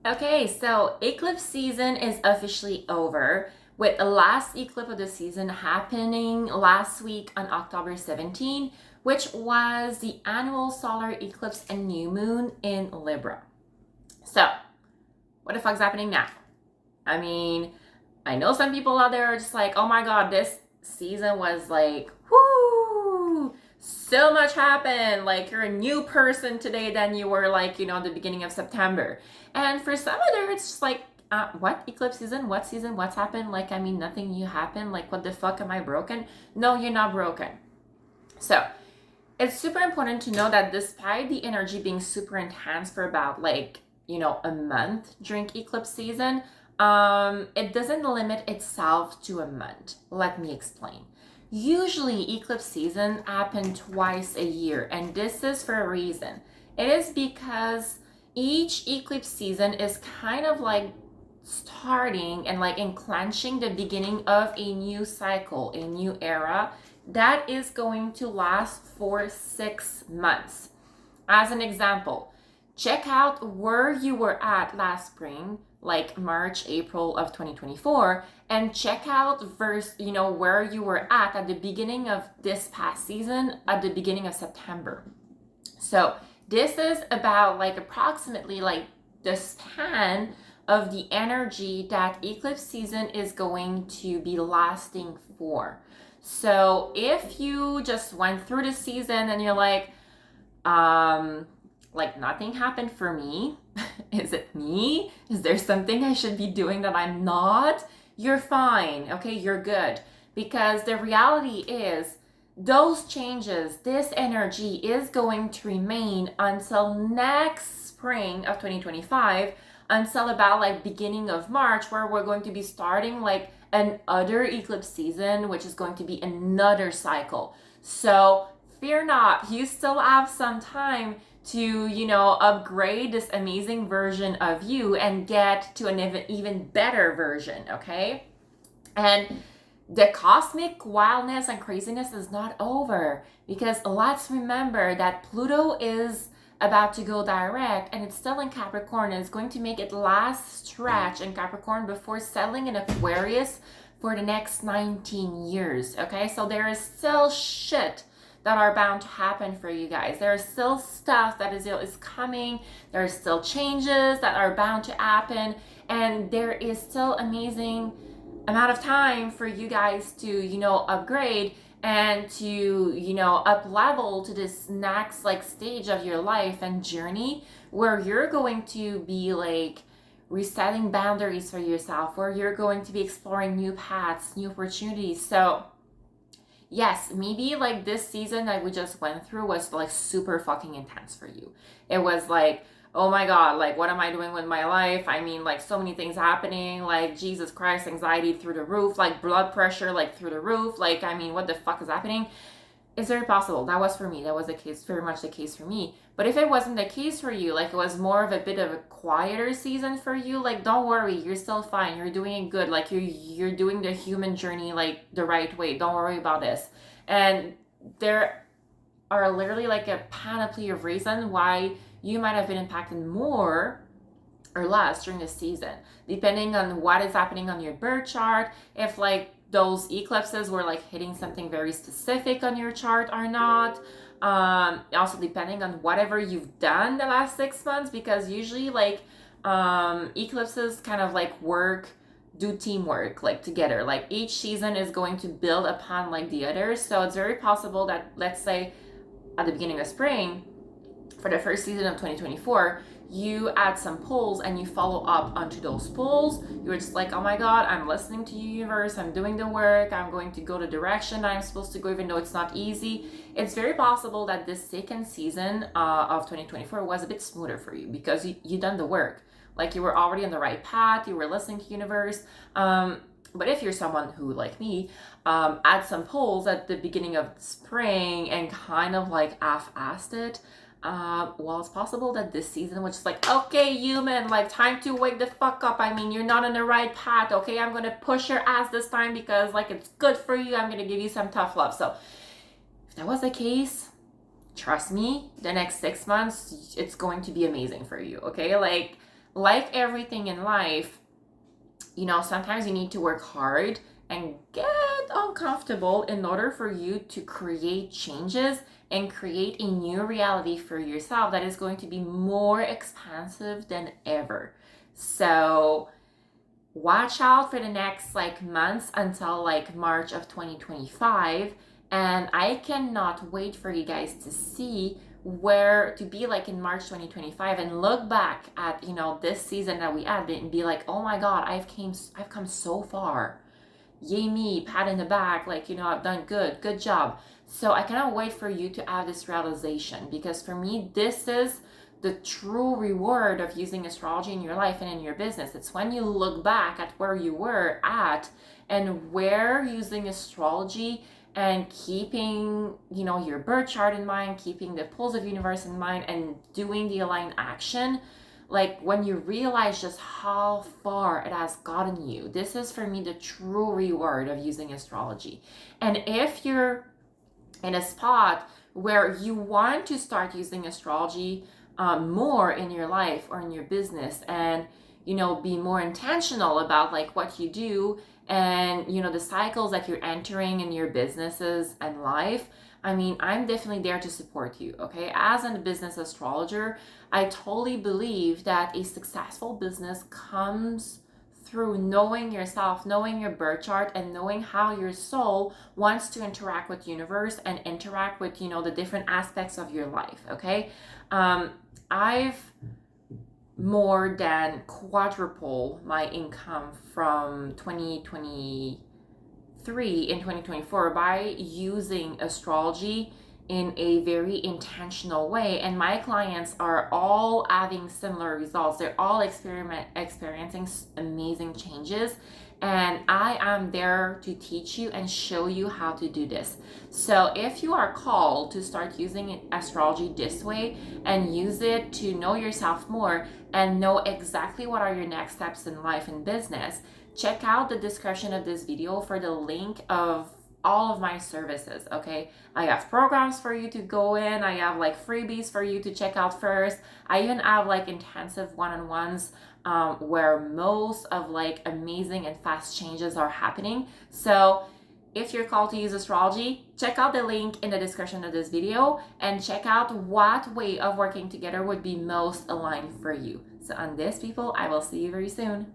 Okay, so eclipse season is officially over with the last eclipse of the season happening last week on October 17, which was the annual solar eclipse and new moon in Libra. So, what the fuck's happening now? I mean, I know some people out there are just like, oh my god, this season was like, whoo, so much happened. Like, you're a new person today than you were, like, at the beginning of September. And for some other, it's just like, what eclipse season? What season? What's happened? Like, I mean, nothing new happened. Like, what the fuck? Am I broken? No, you're not broken. So, it's super important to know that despite the energy being super intense for about like a month during eclipse season, it doesn't limit itself to a month. Let me explain. Usually eclipse season happen twice a year, and this is for a reason. It is because each eclipse season is kind of like starting and like enclenching the beginning of a new cycle, a new era that is going to last for 6 months. As an example, check out where you were at last spring, like March, April of 2024, and check out where you were at the beginning of this past season, at the beginning of September. So this is about like approximately like the span of the energy that eclipse season is going to be lasting for. So if you just went through the season and you're like nothing happened for me, is it me? Is there something I should be doing that I'm not? You're fine, okay? You're good. Because the reality is, those changes, this energy is going to remain until next spring of 2025, until about like beginning of March, where we're going to be starting like another eclipse season, which is going to be another cycle. So fear not, you still have some time to upgrade this amazing version of you and get to an even better version, okay? And the cosmic wildness and craziness is not over, because let's remember that Pluto is about to go direct and it's still in Capricorn, and it's going to make its last stretch in Capricorn before settling in Aquarius for the next 19 years. Okay, so there is still shit that are bound to happen for you guys. There is still stuff that is coming. There are still changes that are bound to happen, and there is still amazing amount of time for you guys to upgrade and to up level to this next like stage of your life and journey, where you're going to be like resetting boundaries for yourself, where you're going to be exploring new paths, new opportunities. So yes, maybe like this season that we just went through was like super fucking intense for you. It was like, oh my god, like what am I doing with my life? I mean, like so many things happening, like Jesus Christ, anxiety through the roof, like blood pressure like through the roof, like I mean, what the fuck is happening? It's very possible. That was for me. That was the case, very much the case for me. But if it wasn't the case for you, like it was more of a bit of a quieter season for you, like don't worry, you're still fine. You're doing it good. Like you're doing the human journey like the right way. Don't worry about this. And there are literally like a panoply of reasons why you might have been impacted more or less during the season, depending on what is happening on your birth chart. If like those eclipses were like hitting something very specific on your chart or not. Also depending on whatever you've done the last 6 months, because usually like eclipses kind of like do teamwork like together. Like each season is going to build upon like the others. So it's very possible that, let's say at the beginning of spring, for the first season of 2024, you add some pulls and you follow up onto those pulls. You're just like, oh my god, I'm listening to you, universe, I'm doing the work, I'm going to go the direction I'm supposed to go, even though it's not easy. It's very possible that this second season of 2024 was a bit smoother for you, because you done the work. Like you were already on the right path, you were listening to universe. But if you're someone who, like me, add some pulls at the beginning of spring and kind of like half-assed it, well, it's possible that this season was just like, okay, human, like time to wake the fuck up. I mean, you're not on the right path. Okay, I'm gonna push your ass this time because like it's good for you. I'm gonna give you some tough love. So if that was the case, trust me, the next 6 months, it's going to be amazing for you. Okay, like like everything in life, sometimes you need to work hard and get uncomfortable in order for you to create changes and create a new reality for yourself that is going to be more expansive than ever. So watch out for the next months until March of 2025, and I cannot wait for you guys to see where to be in March 2025 and look back at this season that we had and be like, oh my god, I've come so far, yay me, pat in the back, I've done good job. So I cannot wait for you to have this realization, because for me, this is the true reward of using astrology in your life and in your business. It's when you look back at where you were at and where using astrology and keeping your birth chart in mind, keeping the pulse of universe in mind, and doing the aligned action, when you realize just how far it has gotten you. This is for me the true reward of using astrology. And if you're in a spot where you want to start using astrology more in your life or in your business, and be more intentional about what you do, and the cycles that you're entering in your businesses and life, I'm definitely there to support you. Okay, as a business astrologer, I totally believe that a successful business comes through knowing yourself, knowing your birth chart, and knowing how your soul wants to interact with the universe and interact with the different aspects of your life. Okay, I've more than quadruple my income from 2023 in 2024 by using astrology in a very intentional way, and my clients are all having similar results. They're all experiencing amazing changes, and I am there to teach you and show you how to do this. So if you are called to start using astrology this way and use it to know yourself more and know exactly what are your next steps in life and business, check out the description of this video for the link of all of my services. Okay, I have programs for you to go in, I have freebies for you to check out first, I even have intensive one-on-ones where most of amazing and fast changes are happening. So if you're called to use astrology, check out the link in the description of this video and check out what way of working together would be most aligned for you. So on this, people, I will see you very soon.